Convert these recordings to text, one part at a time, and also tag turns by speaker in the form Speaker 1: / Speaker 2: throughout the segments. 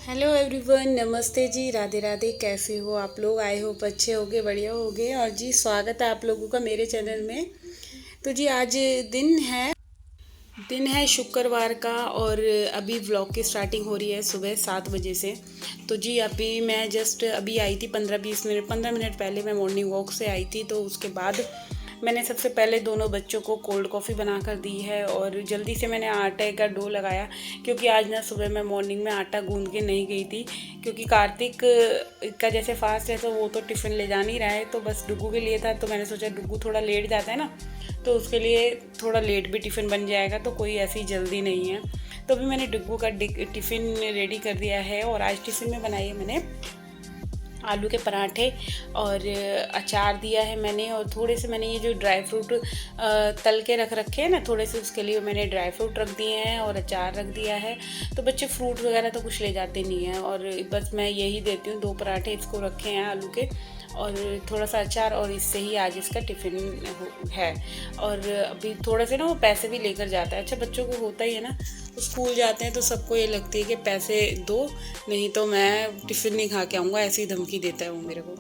Speaker 1: Hello everyone, नमस्ते जी, राधे राधे। कैसे हो आप लोग? आए हो अच्छे होगे, बढ़िया होगे। और जी स्वागत है आप लोगों का मेरे चैनल में। तो जी आज दिन है शुक्रवार का, और अभी व्लॉग की स्टार्टिंग हो रही है सुबह 7 बजे से। तो जी अभी मैं जस्ट अभी आई थी 15-20 मिनट 15 मिनट पहले मैं मॉर्निंग वॉक से आई थी। तो उसके बाद मैंने सबसे पहले दोनों बच्चों को कोल्ड कॉफ़ी बना कर दी है, और जल्दी से मैंने आटे का डो लगाया, क्योंकि आज ना सुबह मैं मॉर्निंग में आटा गूंद के नहीं गई थी। क्योंकि कार्तिक का जैसे फास्ट है तो वो तो टिफ़िन ले जा नहीं रहा है, तो बस डुग्गू के लिए था। तो मैंने सोचा डुग्गू थोड़ा लेट जाता है ना, तो उसके लिए थोड़ा लेट भी टिफ़िन बन जाएगा, तो कोई ऐसी जल्दी नहीं है। तो अभी मैंने डुग्गू का टिफ़िन रेडी कर दिया है, और आज टिफ़िन में बनाई है मैंने आलू के पराठे, और अचार दिया है मैंने। और थोड़े से मैंने ये जो ड्राई फ्रूट तल के रख रखे हैं ना, थोड़े से उसके लिए मैंने ड्राई फ्रूट रख दिए हैं और अचार रख दिया है। तो बच्चे फ्रूट वगैरह तो कुछ ले जाते नहीं हैं, और बस मैं यही देती हूँ। 2 पराठे इसको रखे हैं आलू के, और थोड़ा सा अचार, और इससे ही आज इसका टिफ़िन है। और अभी थोड़े से ना वो पैसे भी लेकर जाता है। अच्छा, बच्चों को होता ही है ना, स्कूल जाते हैं तो सबको ये लगती है कि पैसे दो, नहीं तो मैं टिफ़िन नहीं खा के आऊँगा, ऐसी धमकी देता है वो मेरे को।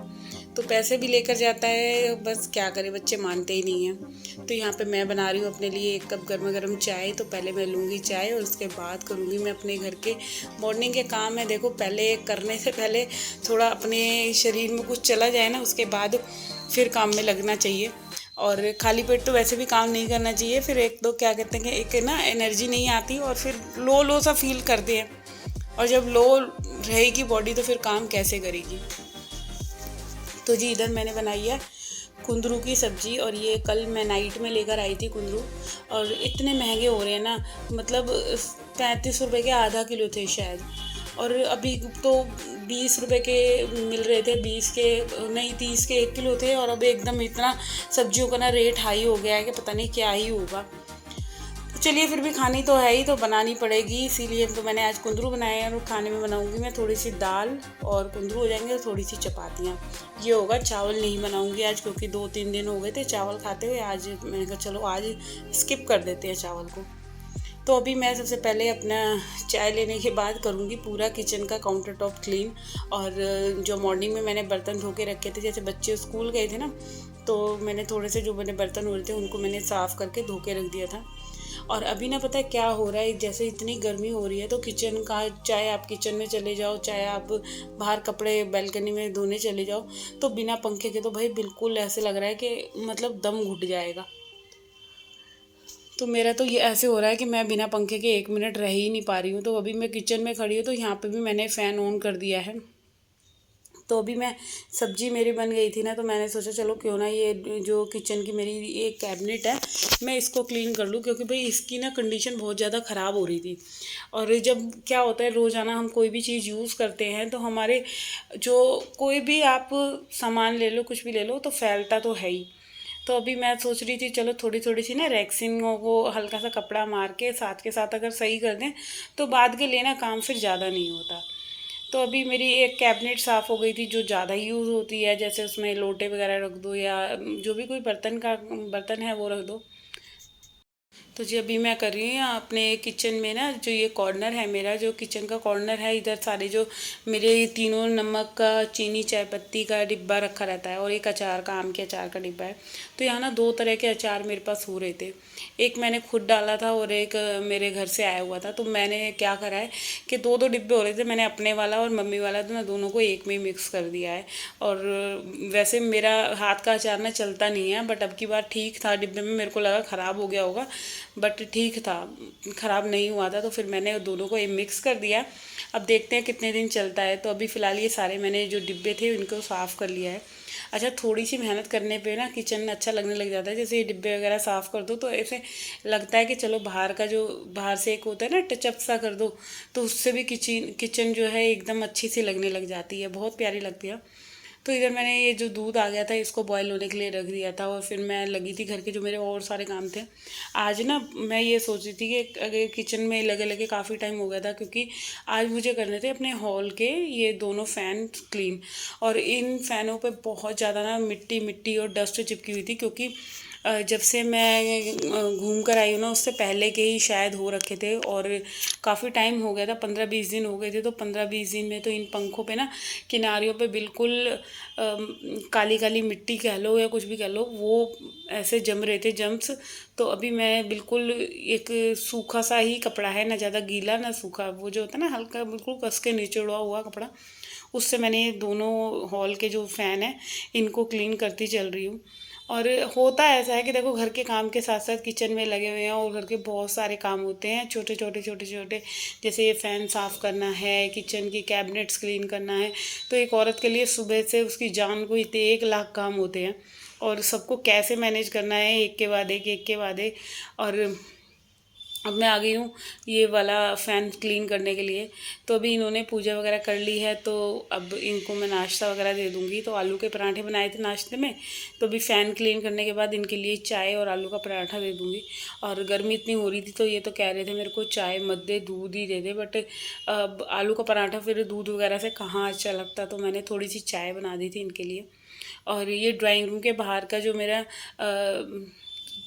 Speaker 1: तो पैसे भी लेकर जाता है, बस क्या करें, बच्चे मानते ही नहीं हैं। तो यहाँ पे मैं बना रही हूँ अपने लिए 1 कप गर्मा गर्म चाय। तो पहले मैं लूँगी चाय, और उसके बाद करूँगी मैं अपने घर के मॉर्निंग के काम है। देखो, पहले करने से पहले थोड़ा अपने शरीर में कुछ चला जाए ना, उसके बाद फिर काम में लगना चाहिए। और खाली पेट तो वैसे भी काम नहीं करना चाहिए, फिर एक दो क्या कहते हैं कि एक ना एनर्जी नहीं आती, और फिर लो लो सा फील करते हैं। और जब लो रहेगी बॉडी तो फिर काम कैसे करेगी। तो जी इधर मैंने बनाई है कुंदरू की सब्ज़ी, और ये कल मैं नाइट में लेकर आई थी कुंदरू। और इतने महंगे हो रहे हैं ना, मतलब 35 रुपए के आधा किलो थे शायद। और अभी तो 20 रुपए के मिल रहे थे, 20 के नहीं, 30 के 1 किलो थे। और अब एकदम इतना सब्जियों का ना रेट हाई हो गया है कि पता नहीं क्या ही होगा। चलिए, फिर भी खानी तो है ही, तो बनानी पड़ेगी। इसीलिए तो मैंने आज कुंदरू बनाए हैं, और खाने में बनाऊंगी मैं थोड़ी सी दाल, और कुंदरू हो जाएंगे, और थोड़ी सी चपातियाँ। ये होगा। चावल नहीं बनाऊंगी आज, क्योंकि 2-3 दिन हो गए थे चावल खाते हुए। आज मैंने कहा चलो आज स्किप कर देते हैं चावल को। तो अभी मैं सबसे पहले अपना चाय लेने के बाद करूँगी पूरा किचन का काउंटर टॉप क्लीन। और जो मॉर्निंग में मैंने बर्तन धो के रखे थे, जैसे बच्चे स्कूल गए थे ना, तो मैंने थोड़े से जो मैंने बर्तन हो रहे थे उनको मैंने साफ़ करके धो के रख दिया था। और अभी ना पता है क्या हो रहा है, जैसे इतनी गर्मी हो रही है, तो किचन का, चाहे आप किचन में चले जाओ, चाहे आप बाहर कपड़े बैल्कनी में धोने चले जाओ, तो बिना पंखे के तो भाई बिल्कुल ऐसे लग रहा है कि मतलब दम घुट जाएगा। तो मेरा तो ये ऐसे हो रहा है कि मैं बिना पंखे के 1 मिनट रह ही नहीं पा रही हूँ। तो अभी मैं किचन में खड़ी हूँ, तो यहाँ पे भी मैंने फ़ैन ऑन कर दिया है। तो अभी मैं, सब्जी मेरी बन गई थी ना, तो मैंने सोचा चलो क्यों ना ये जो किचन की मेरी ये कैबिनेट है, मैं इसको क्लीन कर लूँ, क्योंकि भाई इसकी ना कंडीशन बहुत ज़्यादा ख़राब हो रही थी। और जब क्या होता है, रोज़ाना हम कोई भी चीज़ यूज़ करते हैं, तो हमारे जो कोई भी आप सामान ले लो, कुछ भी ले लो, तो फैलता तो है ही। तो अभी मैं सोच रही थी चलो थोड़ी थोड़ी सी ना रैक्सिंगों को हल्का सा कपड़ा मार के साथ अगर सही कर दें, तो बाद के लेना काम फिर ज़्यादा नहीं होता। तो अभी मेरी एक कैबिनेट साफ़ हो गई थी, जो ज़्यादा यूज़ होती है, जैसे उसमें लोटे वगैरह रख दो, या जो भी कोई बर्तन है वो रख दो। तो जी अभी मैं कर रही हूँ अपने किचन में ना, जो ये कॉर्नर है मेरा, जो किचन का कॉर्नर है, इधर सारे जो मेरे तीनों नमक का, चीनी, चाय पत्ती का डिब्बा रखा रहता है, और एक अचार का, आम के अचार का डिब्बा है। तो यहाँ ना 2 तरह के अचार मेरे पास हो रहे थे। एक मैंने खुद डाला था, और एक मेरे घर से आया हुआ था। तो मैंने क्या करा है कि 2-2 डिब्बे हो रहे थे, मैंने अपने वाला और मम्मी वाला तो ना दोनों को एक में ही मिक्स कर दिया है। और वैसे मेरा हाथ का अचार ना चलता नहीं है, बट अब की बार ठीक था डिब्बे में, मेरे को लगा ख़राब हो गया होगा, बट ठीक था, ख़राब नहीं हुआ था। तो फिर मैंने दोनों को ये मिक्स कर दिया। अब देखते हैं कितने दिन चलता है। तो अभी फ़िलहाल ये सारे मैंने जो डिब्बे थे उनको साफ़ कर लिया है। अच्छा, थोड़ी सी मेहनत करने पे ना किचन अच्छा लगने लग जाता है। जैसे ये डिब्बे वगैरह साफ़ कर दो, तो ऐसे लगता है कि चलो बाहर से एक होता है ना टचअप सा कर दो, तो उससे भी किचन किचन जो है एकदम अच्छी सी लगने लग जाती है, बहुत प्यारी लगती है। तो इधर मैंने ये जो दूध आ गया था इसको बॉईल होने के लिए रख दिया था, और फिर मैं लगी थी घर के जो मेरे और सारे काम थे। आज ना मैं ये सोच रही थी कि अगर किचन में लगे लगे काफ़ी टाइम हो गया था, क्योंकि आज मुझे करने थे अपने हॉल के ये दोनों फ़ैन क्लीन। और इन फ़ैनों पे बहुत ज़्यादा ना मिट्टी मिट्टी और डस्ट चिपकी हुई थी, क्योंकि जब से मैं घूम कर आई हूँ ना, उससे पहले के ही शायद हो रखे थे। और काफ़ी टाइम हो गया था, 15-20 दिन हो गए थे। तो 15-20 दिन में तो इन पंखों पे ना किनारियों पे बिल्कुल काली काली मिट्टी कह लो या कुछ भी कह लो, वो ऐसे जम रहे थे, जम्स। तो अभी मैं बिल्कुल एक सूखा सा ही कपड़ा है, ना ज़्यादा गीला ना सूखा, वो जो होता है ना हल्का बिल्कुल कस के निचोड़ा हुआ कपड़ा, उससे मैंने ये दोनों हॉल के जो फ़ैन है इनको क्लीन करती चल रही हूँ। और होता ऐसा है कि देखो, घर के काम के साथ साथ किचन में लगे हुए हैं और घर के बहुत सारे काम होते हैं, छोटे छोटे छोटे छोटे। जैसे ये फ़ैन साफ़ करना है, किचन की कैबिनेट्स क्लीन करना है। तो एक औरत के लिए सुबह से उसकी जान को इतने 1 लाख काम होते हैं, और सबको कैसे मैनेज करना है, एक के बाद एक के बाद एक। और अब मैं आ गई हूँ ये वाला फ़ैन क्लीन करने के लिए। तो अभी इन्होंने पूजा वगैरह कर ली है, तो अब इनको मैं नाश्ता वगैरह दे दूँगी। तो आलू के पराठे बनाए थे नाश्ते में, तो अभी फ़ैन क्लीन करने के बाद इनके लिए चाय और आलू का पराठा दे दूँगी। और गर्मी इतनी हो रही थी तो ये तो कह रहे थे मेरे को चाय मत दे, दूध ही दे दे। बट अब आलू का पराठा फिर दूध वगैरह से कहाँ अच्छा लगता, तो मैंने थोड़ी सी चाय बना दी थी इनके लिए। और ये ड्राइंग रूम के बाहर का जो मेरा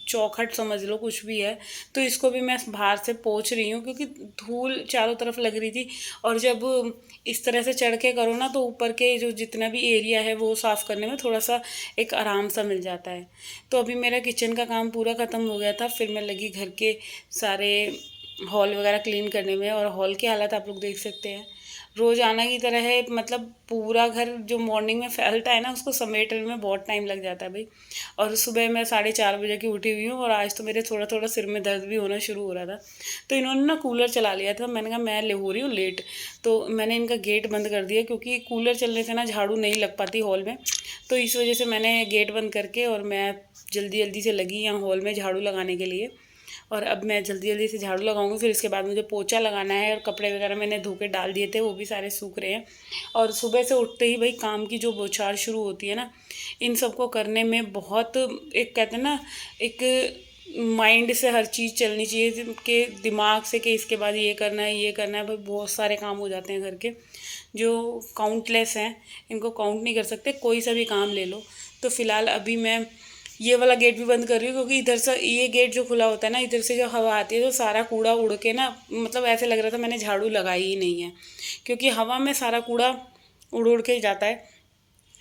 Speaker 1: चौखट समझ लो, कुछ भी है, तो इसको भी मैं बाहर से पोंछ रही हूँ, क्योंकि धूल चारों तरफ लग रही थी। और जब इस तरह से चढ़ के करो ना, तो ऊपर के जो जितना भी एरिया है वो साफ़ करने में थोड़ा सा एक आराम सा मिल जाता है। तो अभी मेरा किचन का काम पूरा ख़त्म हो गया था, फिर मैं लगी घर के सारे हॉल वगैरह क्लीन करने में। और हॉल की हालत आप लोग देख सकते हैं, रोज़ाना की तरह है। मतलब पूरा घर जो मॉर्निंग में फैलता है ना, उसको समेटने में बहुत टाइम लग जाता है भाई। और सुबह मैं 4:30 बजे की उठी हुई हूँ, और आज तो मेरे थोड़ा थोड़ा सिर में दर्द भी होना शुरू हो रहा था। तो इन्होंने ना कूलर चला लिया था, मैंने कहा मैं ले हो रही हूँ लेट, तो मैंने इनका गेट बंद कर दिया, क्योंकि कूलर चलने से ना झाड़ू नहीं लग पाती हॉल में। तो इस वजह से मैंने गेट बंद करके और मैं जल्दी जल्दी से लगी यहाँ हॉल में झाड़ू लगाने के लिए। और अब मैं जल्दी जल्दी से झाड़ू लगाऊंगी, फिर इसके बाद मुझे पोछा लगाना है। और कपड़े वगैरह मैंने धो के डाल दिए थे, वो भी सारे सूख रहे हैं। और सुबह से उठते ही भाई काम की जो बौछार शुरू होती है ना, इन सबको करने में बहुत, एक कहते हैं ना, एक माइंड से हर चीज़ चलनी चाहिए, कि दिमाग से कि इसके बाद ये करना है, ये करना है। भाई बहुत सारे काम हो जाते हैं घर के, जो काउंटलेस हैं, इनको काउंट नहीं कर सकते, कोई सा भी काम ले लो। तो फ़िलहाल अभी मैं ये वाला गेट भी बंद कर रही हूँ, क्योंकि इधर से ये गेट जो खुला होता है ना, इधर से जो हवा आती है तो सारा कूड़ा उड़ के ना, मतलब ऐसे लग रहा था मैंने झाड़ू लगाई ही नहीं है, क्योंकि हवा में सारा कूड़ा उड़ उड़ के जाता है।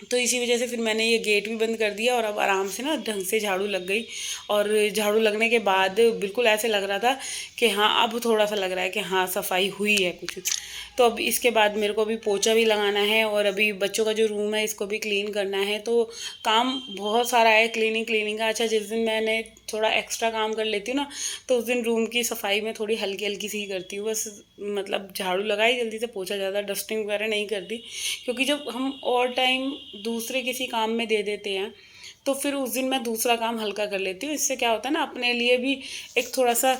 Speaker 1: तो इसी वजह से फिर मैंने ये गेट भी बंद कर दिया, और अब आराम से ना ढंग से झाड़ू लग गई। और झाड़ू लगने के बाद बिल्कुल ऐसे लग रहा था कि हाँ, अब थोड़ा सा लग रहा है कि हाँ सफाई हुई है कुछ। तो अब इसके बाद मेरे को अभी पोछा भी लगाना है, और अभी बच्चों का जो रूम है इसको भी क्लीन करना है। तो काम बहुत सारा है क्लीनिंग का। अच्छा, जिस दिन मैंने थोड़ा एक्स्ट्रा काम कर लेती हूँ ना, तो उस दिन रूम की सफाई में थोड़ी हल्की हल्की सी ही करती हूँ बस। मतलब झाड़ू लगाई जल्दी से, पोछा, ज़्यादा डस्टिंग वगैरह नहीं करती, क्योंकि जब हम और टाइम दूसरे किसी काम में दे देते हैं, तो फिर उस दिन मैं दूसरा काम हल्का कर लेती हूँ। इससे क्या होता है ना, अपने लिए भी एक थोड़ा सा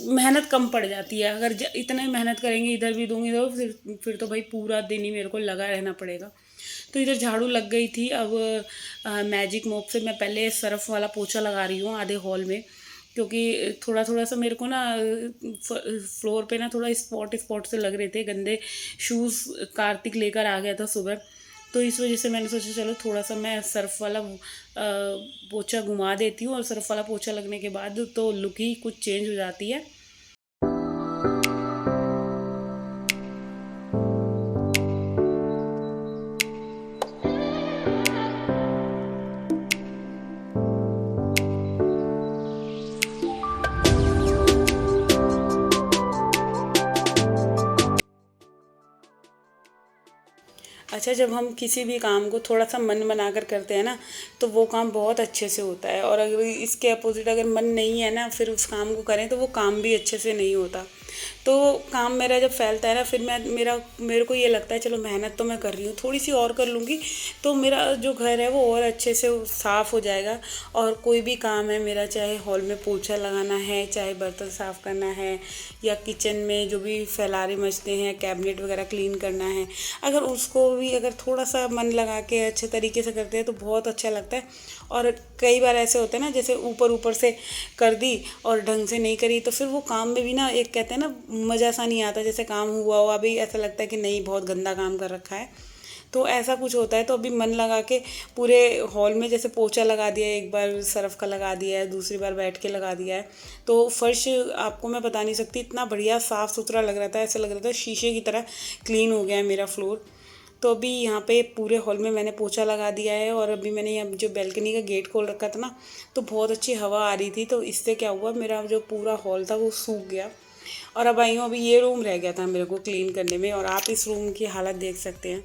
Speaker 1: मेहनत कम पड़ जाती है। अगर इतना मेहनत करेंगे, इधर भी दूंगी तो फिर तो भाई पूरा दिन ही मेरे को लगा रहना पड़ेगा। तो इधर झाड़ू लग गई थी। अब मैजिक मोप से मैं पहले सर्फ़ वाला पोछा लगा रही हूँ आधे हॉल में, क्योंकि थोड़ा थोड़ा सा मेरे को ना फ्लोर पे ना थोड़ा स्पॉट स्पॉट से लग रहे थे गंदे। शूज़ कार्तिक लेकर आ गया था सुबह, तो इस वजह से मैंने सोचा चलो थोड़ा सा मैं सर्फ़ वाला पोछा घुमा देती हूँ, और सर्फ़ वाला पोछा लगने के बाद तो लुक ही कुछ चेंज हो जाती है। अच्छा, जब हम किसी भी काम को थोड़ा सा मन बनाकर करते हैं ना, तो वो काम बहुत अच्छे से होता है। और अगर इसके अपोजिट अगर मन नहीं है ना, फिर उस काम को करें तो वो काम भी अच्छे से नहीं होता। तो काम मेरा जब फैलता है ना, फिर मेरे को ये लगता है चलो मेहनत तो मैं कर रही हूँ, थोड़ी सी और कर लूँगी तो मेरा जो घर है वो और अच्छे से साफ़ हो जाएगा। और कोई भी काम है मेरा, चाहे हॉल में पोछा लगाना है, चाहे बर्तन साफ़ करना है, या किचन में जो भी फैलारे मचते हैं, कैबिनेट वगैरह क्लीन करना है, अगर उसको भी अगर थोड़ा सा मन लगा के अच्छे तरीके से करते हैं तो बहुत अच्छा लगता है। और कई बार ऐसे होते हैं ना, जैसे ऊपर ऊपर से कर दी और ढंग से नहीं करी, तो फिर वो काम में भी ना एक कहते हैं ना मज़ा सा नहीं आता। जैसे काम हुआ अभी ऐसा लगता है कि नहीं, बहुत गंदा काम कर रखा है। तो ऐसा कुछ होता है। तो अभी मन लगा के पूरे हॉल में जैसे पोछा लगा दिया है, एक बार सरफ का लगा दिया है, दूसरी बार बैठ के लगा दिया है। तो फर्श आपको मैं बता नहीं सकती, इतना बढ़िया साफ़ सुथरा लग रहा था, ऐसा लग रहा था शीशे की तरह क्लीन हो गया है मेरा फ्लोर। तो अभी यहाँ पे पूरे हॉल में मैंने पोछा लगा दिया है। और अभी मैंने यहाँ जो बैल्कनी का गेट खोल रखा था ना, तो बहुत अच्छी हवा आ रही थी, तो इससे क्या हुआ, मेरा जो पूरा हॉल था वो सूख गया। और अब आई हूँ, अभी ये रूम रह गया था मेरे को क्लीन करने में। और आप इस रूम की हालत देख सकते हैं,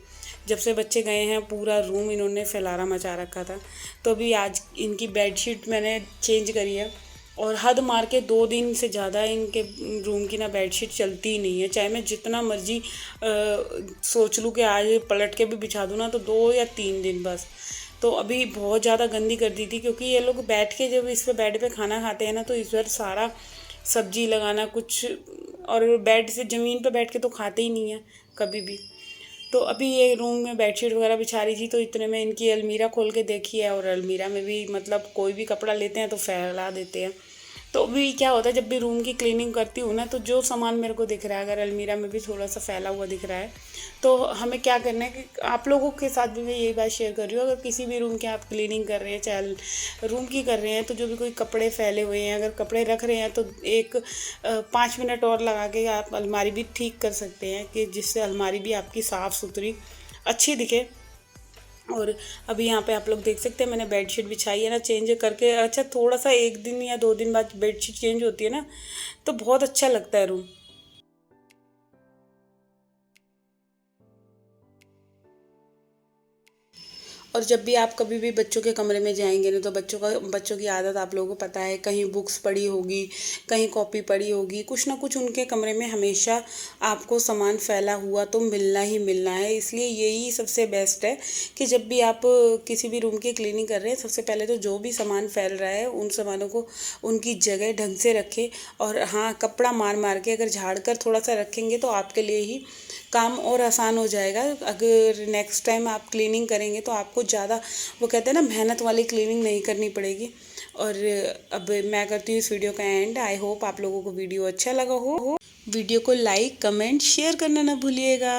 Speaker 1: जब से बच्चे गए हैं पूरा रूम इन्होंने फैलारा मचा रखा था। तो अभी आज इनकी बेडशीट मैंने चेंज करी है। और हद मार के 2 दिन से ज़्यादा इनके रूम की ना बेडशीट चलती ही नहीं है, चाहे मैं जितना मर्जी सोच लूँ कि आज पलट के भी बिछा दूँ ना, तो 2 या 3 दिन बस। तो अभी बहुत ज़्यादा गंदी कर दी थी, क्योंकि ये लोग बैठ के जब इस पे बेड पे खाना खाते हैं ना, तो इस पर सारा सब्जी लगाना कुछ, और बेड से ज़मीन पे बैठ के तो खाते ही नहीं है कभी भी। तो अभी ये रूम में बेडशीट वगैरह बिछा रही थी, तो इतने में इनकी अलमीरा खोल के देखी है। और अलमीरा में भी मतलब कोई भी कपड़ा लेते हैं तो फैला देते हैं। तो अभी क्या होता है, जब भी रूम की क्लीनिंग करती हूँ ना, तो जो सामान मेरे को दिख रहा है, अगर अलमीरा में भी थोड़ा सा फैला हुआ दिख रहा है, तो हमें क्या करना है कि आप लोगों के साथ भी मैं यही बात शेयर कर रही हूँ, अगर किसी भी रूम की आप क्लीनिंग कर रहे हैं, चाहे रूम की कर रहे हैं, तो जो भी कोई कपड़े फैले हुए हैं, अगर कपड़े रख रहे हैं, तो 5 मिनट और लगा के आप अलमारी भी ठीक कर सकते हैं, कि जिससे अलमारी भी आपकी साफ़ सुथरी अच्छी दिखे। और अभी यहाँ पे आप लोग देख सकते हैं, मैंने बेडशीट बिछाई है ना चेंज करके। अच्छा, थोड़ा सा 1 दिन या 2 दिन बाद बेडशीट चेंज होती है ना, तो बहुत अच्छा लगता है रूम। और जब भी आप कभी भी बच्चों के कमरे में जाएंगे ना, तो बच्चों की आदत आप लोगों को पता है, कहीं बुक्स पड़ी होगी, कहीं कॉपी पड़ी होगी, कुछ ना कुछ उनके कमरे में हमेशा आपको सामान फैला हुआ तो मिलना ही मिलना है। इसलिए यही सबसे बेस्ट है कि जब भी आप किसी भी रूम की क्लीनिंग कर रहे हैं, सबसे पहले तो जो भी सामान फैल रहा है उन सामानों को उनकी जगह ढंग से रखें। और हाँ, कपड़ा मार मार के अगर झाड़ कर थोड़ा सा रखेंगे तो आपके लिए ही काम और आसान हो जाएगा। अगर नेक्स्ट टाइम आप क्लीनिंग करेंगे तो आपको ज़्यादा, वो कहते हैं ना, मेहनत वाली क्लीनिंग नहीं करनी पड़ेगी। और अब मैं करती हूँ इस वीडियो का एंड। आई होप आप लोगों को वीडियो अच्छा लगा हो। वीडियो को लाइक, कमेंट, शेयर करना ना भूलिएगा।